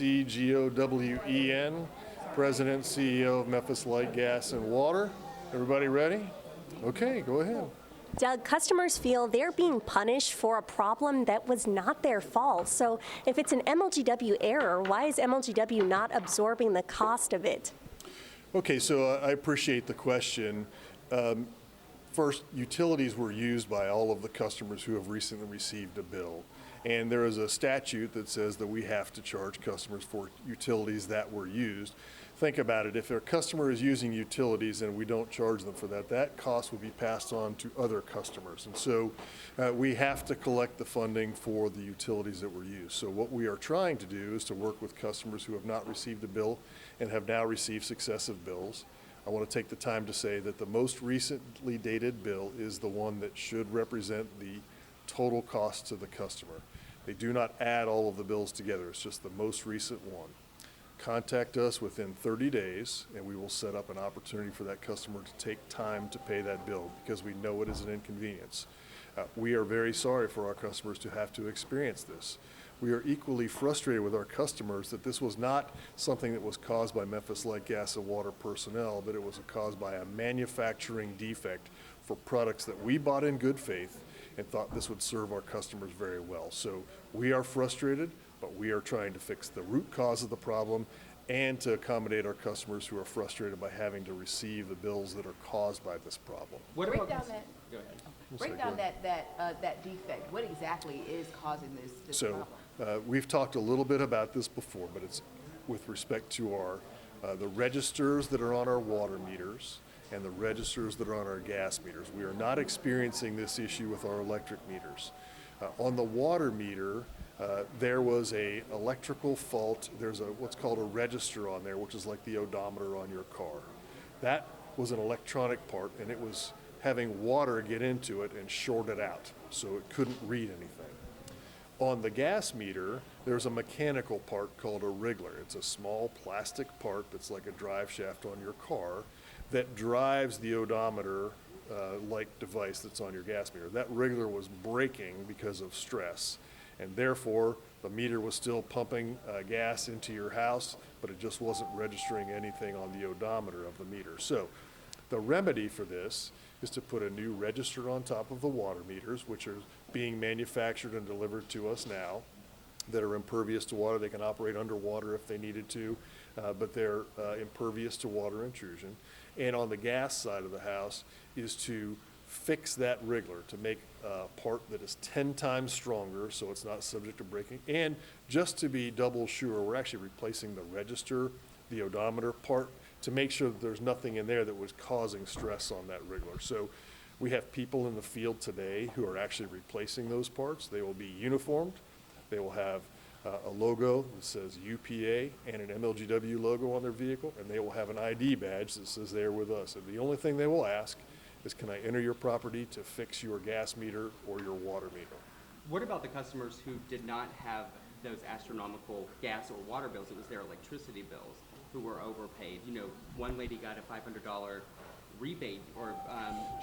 McGowen, President and CEO of Memphis Light, Gas, and Water. Everybody ready? Okay, go ahead. Doug, customers feel they're being punished for a problem that was not their fault. So if it's an MLGW error, why is MLGW not absorbing the cost of it? Okay, so I appreciate the question. First, utilities were used by all of the customers who have recently received a bill. And there is a statute that says that we have to charge customers for utilities that were used. Think about it, if a customer is using utilities and we don't charge them for that, that cost will be passed on to other customers. And so we have to collect the funding for the utilities that were used. So what we are trying to do is to work with customers who have not received a bill and have now received successive bills. I want to take the time to say that the most recently dated bill is the one that should represent the total cost to the customer. They do not add all of the bills together, it's just the most recent one. Contact us within 30 days and we will set up an opportunity for that customer to take time to pay that bill because we know it is an inconvenience. We are very sorry for our customers to have to experience this. We are equally frustrated with our customers that this was not something that was caused by Memphis Light, Gas, and Water personnel, but it was caused by a manufacturing defect for products that we bought in good faith and thought this would serve our customers very well. So we are frustrated, but we are trying to fix the root cause of the problem and to accommodate our customers who are frustrated by having to receive the bills that are caused by this problem. Break down that defect. What exactly is causing this problem? We've talked a little bit about this before, but it's with respect to our the registers that are on our water meters and the registers that are on our gas meters. We are not experiencing this issue with our electric meters. On the water meter, there was a electrical fault. There's what's called a register on there, which is like the odometer on your car. That was an electronic part, and it was having water get into it and short it out, so it couldn't read anything. On the gas meter, there's a mechanical part called a wriggler. It's a small plastic part that's like a drive shaft on your car that drives the odometer like device that's on your gas meter. That wriggler was breaking because of stress, and therefore the meter was still pumping gas into your house, but it just wasn't registering anything on the odometer of the meter. So the remedy for this is to put a new register on top of the water meters, which are being manufactured and delivered to us now, that are impervious to water. They can operate underwater if they needed to, but they're impervious to water intrusion. And on the gas side of the house is to fix that wriggler, to make a part that is 10 times stronger so it's not subject to breaking. And just to be double sure, we're actually replacing the register, the odometer part, to make sure that there's nothing in there that was causing stress on that wriggler. So we have people in the field today who are actually replacing those parts. They will be uniformed. They will have a logo that says UPA and an MLGW logo on their vehicle, and they will have an ID badge that says they're with us. And the only thing they will ask is, can I enter your property to fix your gas meter or your water meter? What about the customers who did not have those astronomical gas or water bills? It was their electricity bills who were overpaid. You know, one lady got a $500 rebate or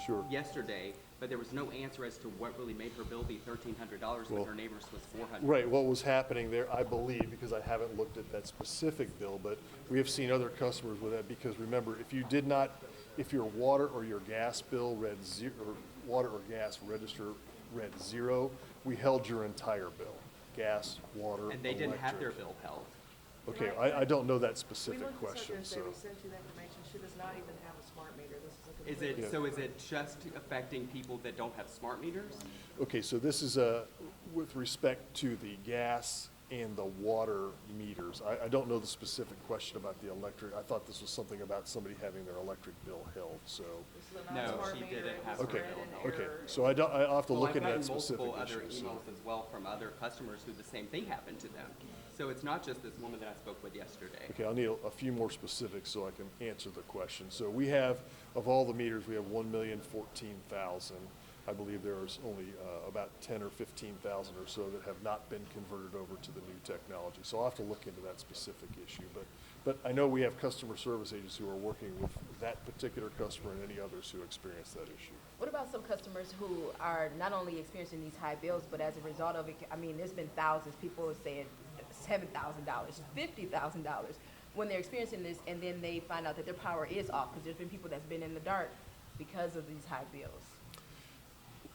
Sure. yesterday, but there was no answer as to what really made her bill be $1,300 when her neighbor's was $400. Right, what was happening there, I believe, because I haven't looked at that specific bill, but we have seen other customers with that, because remember, if your water or your gas bill read zero, or water or gas register read zero, we held your entire bill, gas, water, And they didn't electric. have their bill held. Okay, I don't know that specific question, so. We sent you that information. She does not even have a smart meter. This is a Is it, so is it just affecting people that don't have smart meters? Okay, so this is with respect to the gas and the water meters. I don't know the specific question about the electric. I thought this was something about somebody having their electric bill held, so. This is a No, non-smart she meter. didn't It have was her Okay, read bill in okay, error. so I'll have to Well, look I've into gotten that specific multiple other issue. so. emails as well from other customers who the same thing happened to them. So it's not just this woman that I spoke with yesterday. Okay, I'll need a few more specifics so I can answer the question. So we have, of all the meters, we have 1,014,000. I believe there's only about 10 or 15,000 or so that have not been converted over to the new technology. So I'll have to look into that specific issue. But I know we have customer service agents who are working with that particular customer and any others who experience that issue. What about some customers who are not only experiencing these high bills, but as a result of it, I mean, there's been thousands, people are saying $7,000, $50,000 when they're experiencing this, and then they find out that their power is off because there's been people that's been in the dark because of these high bills.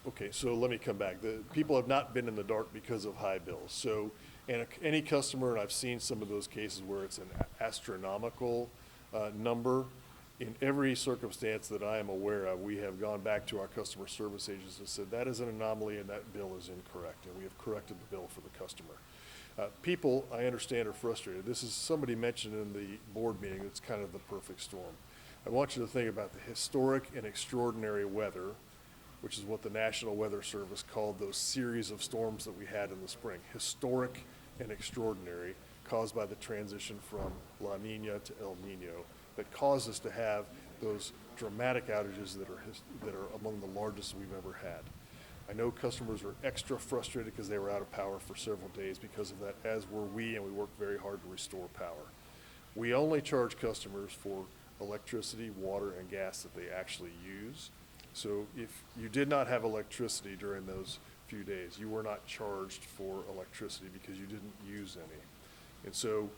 Okay, so let me come back. The people have not been in the dark because of high bills. So, and any customer, and I've seen some of those cases where it's an astronomical number. In every circumstance that I am aware of, we have gone back to our customer service agents and said that is an anomaly and that bill is incorrect, and we have corrected the bill for the customer. People, I understand, are frustrated. This is somebody mentioned in the board meeting. It's kind of the perfect storm. I want you to think about the historic and extraordinary weather, which is what the National Weather Service called those series of storms that we had in the spring. Historic and extraordinary, caused by the transition from La Nina to El Nino, that caused us to have those dramatic outages that are among the largest we've ever had. I know customers are extra frustrated because they were out of power for several days because of that, as were we, and we worked very hard to restore power. We only charge customers for electricity, water, and gas that they actually use. So if you did not have electricity during those few days, you were not charged for electricity because you didn't use any. And so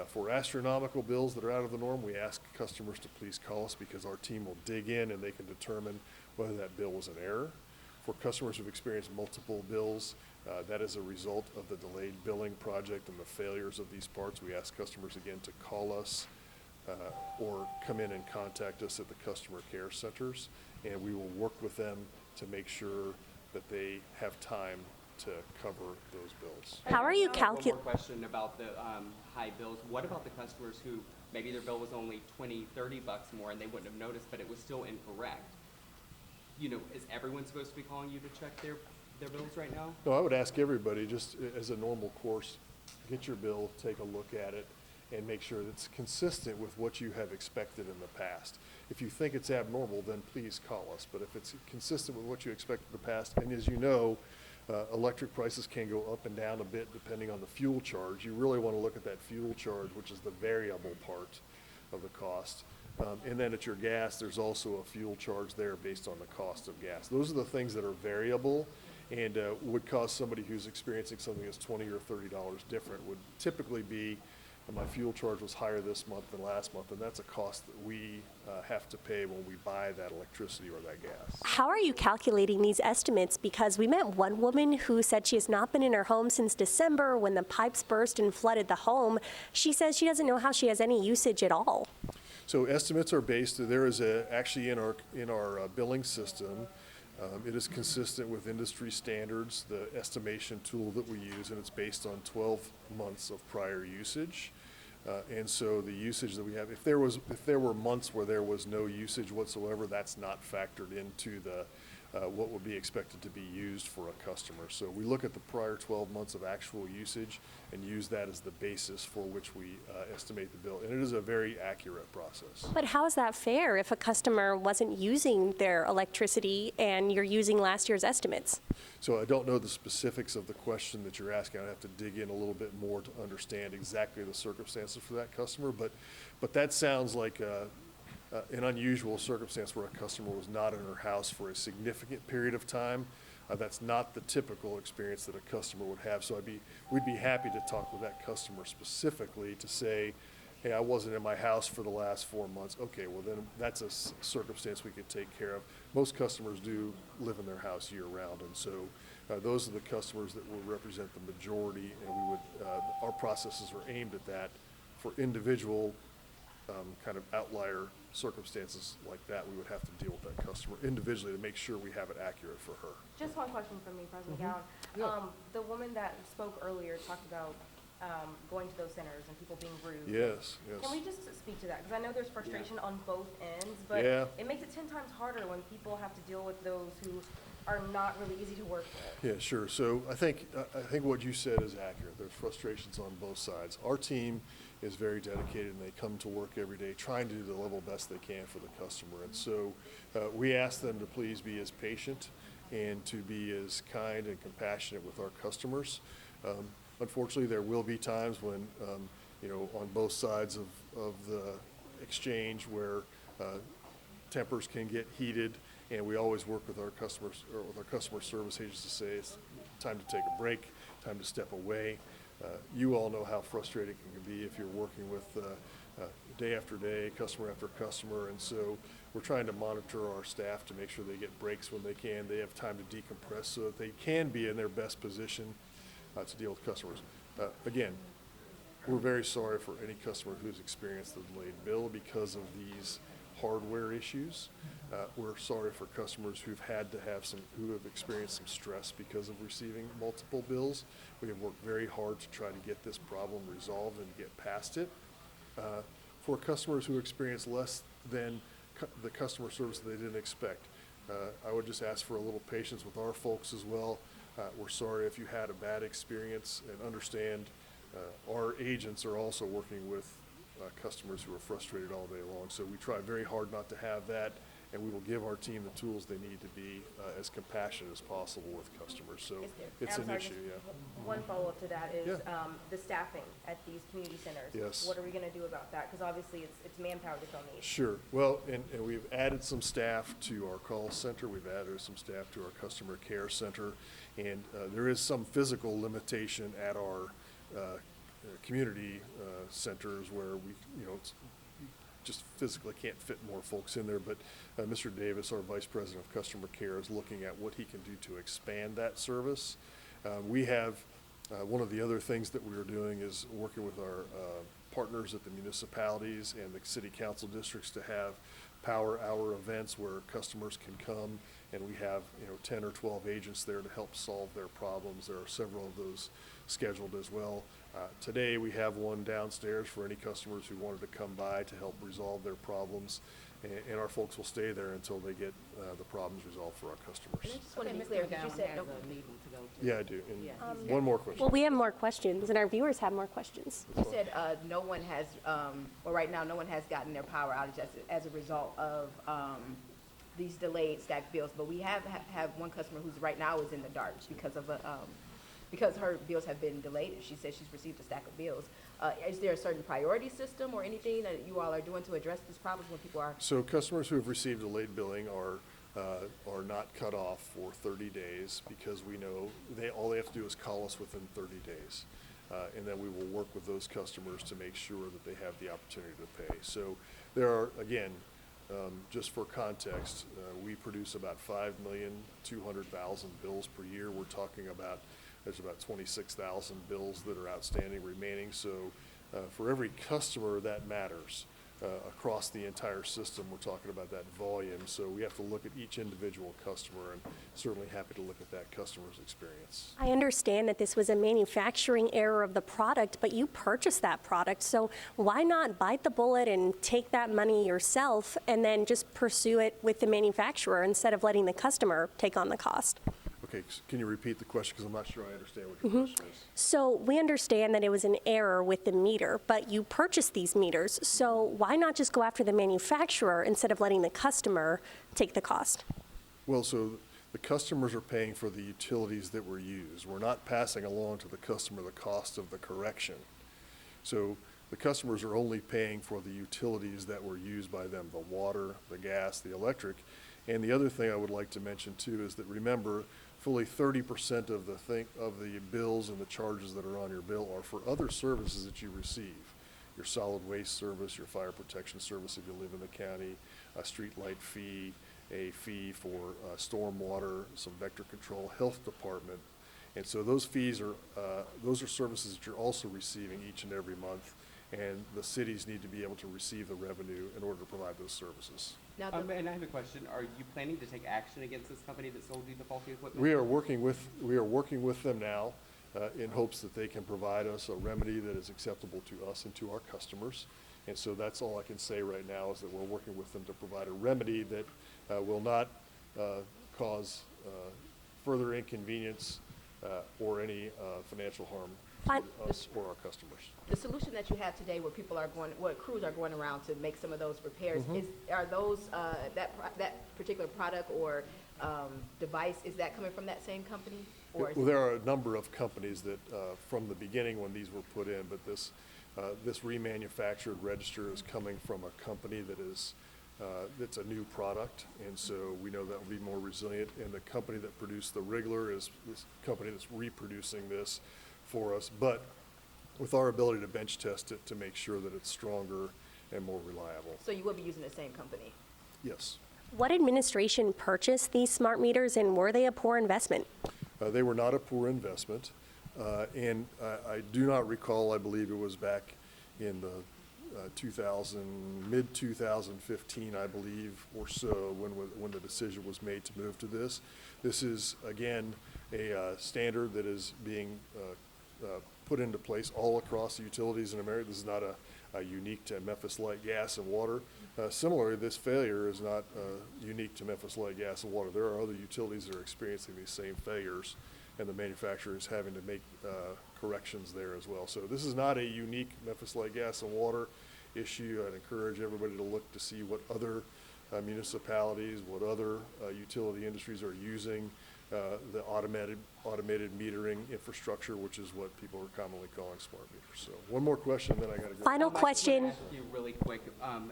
for astronomical bills that are out of the norm, we ask customers to please call us because our team will dig in and they can determine whether that bill was an error. For customers who've experienced multiple bills, that is a result of the delayed billing project and the failures of these parts. We ask customers again to call us or come in and contact us at the customer care centers, and we will work with them to make sure that they have time to cover those bills. How are you One calculating? more question about the high bills. What about the customers who maybe their bill was only $20, $30 more and they wouldn't have noticed, but it was still incorrect? You know, is everyone supposed to be calling you to check their bills right now? No, I would ask everybody, just as a normal course, get your bill, take a look at it, and make sure that it's consistent with what you have expected in the past. If you think it's abnormal, then please call us. But if it's consistent with what you expected in the past, and as you know, electric prices can go up and down a bit depending on the fuel charge. You really want to look at that fuel charge, which is the variable part of the cost. And then at your gas, there's also a fuel charge there based on the cost of gas. Those are the things that are variable and would cause somebody who's experiencing something that's $20 or $30 different would typically be, my fuel charge was higher this month than last month, and that's a cost that we have to pay when we buy that electricity or that gas. How are you calculating these estimates? Because we met one woman who said she has not been in her home since December when the pipes burst and flooded the home. She says she doesn't know how she has any usage at all. So estimates are based, there is actually in our billing system, it is consistent with industry standards, the estimation tool that we use, and it's based on 12 months of prior usage. And so the usage that we have, if there were months where there was no usage whatsoever, that's not factored into the what would be expected to be used for a customer. So we look at the prior 12 months of actual usage and use that as the basis for which we estimate the bill. And it is a very accurate process. But how is that fair if a customer wasn't using their electricity and you're using last year's estimates? So I don't know the specifics of the question that you're asking. I'd have to dig in a little bit more to understand exactly the circumstances for that customer. But that sounds like an unusual circumstance where a customer was not in her house for a significant period of time. That's not the typical experience that a customer would have. So we'd be happy to talk with that customer specifically to say, hey, I wasn't in my house for the last 4 months. Okay, well then that's a circumstance we could take care of. Most customers do live in their house year round, and so those are the customers that will represent the majority, and we would, our processes are aimed at that. For individual kind of outlier circumstances like that, we would have to deal with that customer individually to make sure we have it accurate for her. Just one question from me, President McGowen. The woman that spoke earlier talked about going to those centers and people being rude. Yes, yes. Can we just speak to that? Because I know there's frustration on both ends, but Yeah. it makes it 10 times harder when people have to deal with those who are not really easy to work with. Yeah, sure. So I think what you said is accurate. There's frustrations on both sides. Our team is very dedicated, and they come to work every day trying to do the level best they can for the customer. And so we ask them to please be as patient and to be as kind and compassionate with our customers. Unfortunately, there will be times when, on both sides of the exchange where tempers can get heated, and we always work with our customers or with our customer service agents to say it's time to take a break, time to step away. You all know how frustrating it can be if you're working with day after day, customer after customer, and so we're trying to monitor our staff to make sure they get breaks when they can, they have time to decompress so that they can be in their best position to deal with customers. Again, we're very sorry for any customer who's experienced the delayed bill because of these hardware issues. We're sorry for customers who have experienced some stress because of receiving multiple bills. We have worked very hard to try to get this problem resolved and get past it. For customers who experience less than the customer service that they didn't expect, I would just ask for a little patience with our folks as well. We're sorry if you had a bad experience, and understand our agents are also working with customers who are frustrated all day long. So we try very hard not to have that, and we will give our team the tools they need to be as compassionate as possible with customers. So it's And an I'm issue, sorry, yeah. just one follow-up to that is Yeah. the staffing at these community centers. Yes. What are we going to do about that? Because obviously it's manpower that's on these. Sure. Well, and we've added some staff to our call center. We've added some staff to our customer care center. And there is some physical limitation at our community centers where you just physically can't fit more folks in there. But Mr. Davis, our Vice President of Customer Care, is looking at what he can do to expand that service. We have, one of the other things that we are doing is working with our partners at the municipalities and the city council districts to have power hour events where customers can come, and we have 10 or 12 agents there to help solve their problems. There are several of those scheduled as well. Today we have one downstairs for any customers who wanted to come by to help resolve their problems, and our folks will stay there until they get the problems resolved for our customers. I just want to be Mr. clear, because you McGowen said, has a meeting to go to. Yeah, I do. And Yeah. one more question. Well, we have more questions, and our viewers have more questions. you said no one has, well, right now, no one has gotten their power outage as a result of these delayed stacked bills, but we have one customer who's right now is in the dark because of because her bills have been delayed. She says she's received a stack of bills. Is there a certain priority system or anything that you all are doing to address this problem when people are? So customers who have received delayed billing are not cut off for 30 days because we know all they have to do is call us within 30 days. And then we will work with those customers to make sure that they have the opportunity to pay. So there are, again, just for context, we produce about 5,200,000 bills per year. We're talking about, there's about 26,000 bills that are outstanding remaining. So for every customer that matters across the entire system, we're talking about that volume. So we have to look at each individual customer, and certainly happy to look at that customer's experience. I understand that this was a manufacturing error of the product, but you purchased that product, so why not bite the bullet and take that money yourself and then just pursue it with the manufacturer instead of letting the customer take on the cost? Okay, can you repeat the question, because I'm not sure I understand what your question is. So we understand that it was an error with the meter, but you purchased these meters, so why not just go after the manufacturer instead of letting the customer take the cost? Well, so the customers are paying for the utilities that were used. We're not passing along to the customer the cost of the correction. So the customers are only paying for the utilities that were used by them, the water, the gas, the electric. And the other thing I would like to mention too is that, remember, fully 30% of the bills and the charges that are on your bill are for other services that you receive. Your solid waste service, your fire protection service if you live in the county, a street light fee, a fee for stormwater, some vector control, health department. And so those fees are, those are services that you're also receiving each and every month, and the cities need to be able to receive the revenue in order to provide those services. Now, And I have a question. Are you planning to take action against this company that sold you the faulty equipment? We are working with them now in hopes that they can provide us a remedy that is acceptable to us and to our customers. And so that's all I can say right now, is that we're working with them to provide a remedy that will not cause further inconvenience or any financial harm to us or our customers. the solution that you have today where people are going, where crews are going around to make some of those repairs, are those, that particular product or device, is that coming from that same company? Or is Well, there are a number of companies that, from the beginning when these were put in, but this remanufactured register is coming from a company that is, that's a new product, and so we know that will be more resilient. And the company that produced the Wriggler is this company that's reproducing this for us. But with our ability to bench test it to make sure that it's stronger and more reliable. So you will be using the same company? Yes. What administration purchased these smart meters, and were they a poor investment? They were not a poor investment, and I do not recall, I believe it was back in the mid-2015, I believe, or so, when the decision was made to move to this. This is, again, a standard that is being put into place all across the utilities in America. This is not a unique to Memphis Light Gas and Water. Similarly, this failure is not unique to Memphis Light Gas and Water. There are other utilities that are experiencing these same failures, and the manufacturer is having to make corrections there as well. So this is not a unique Memphis Light Gas and Water issue. I'd encourage everybody to look to see what other municipalities, what other utility industries are using the automated metering infrastructure, which is what people are commonly calling smart meters. So one more question, then I got to go. Final I just question. want to ask you really quick.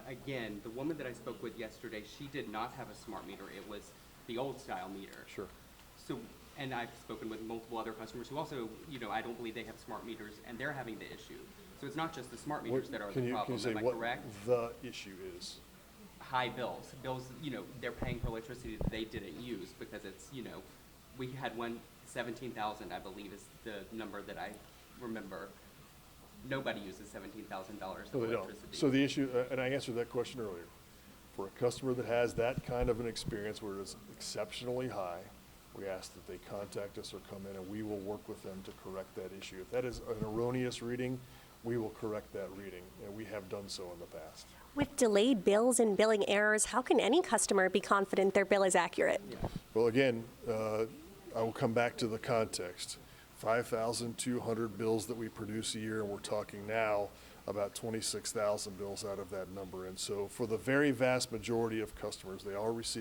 Again, the woman that I spoke with yesterday, she did not have a smart meter. It was the old style meter. Sure. So, and I've spoken with multiple other customers who also, I don't believe they have smart meters, and they're having the issue. So it's not just the smart meters that are the Can problem. you say Am I what correct? the issue is? High bills. Bills, they're paying for electricity that they didn't use because it's, we had one, 17,000, I believe is the number that I remember. Nobody uses $17,000 of No, they don't. electricity. So the issue, and I answered that question earlier, for a customer that has that kind of an experience where it's exceptionally high, we ask that they contact us or come in, and we will work with them to correct that issue. If that is an erroneous reading, we will correct that reading, and we have done so in the past. With delayed bills and billing errors, how can any customer be confident their bill is accurate? Well, again, I will come back to the context. 5,200 bills that we produce a year, and we're talking now about 26,000 bills out of that number. And so for the very vast majority of customers, they are receiving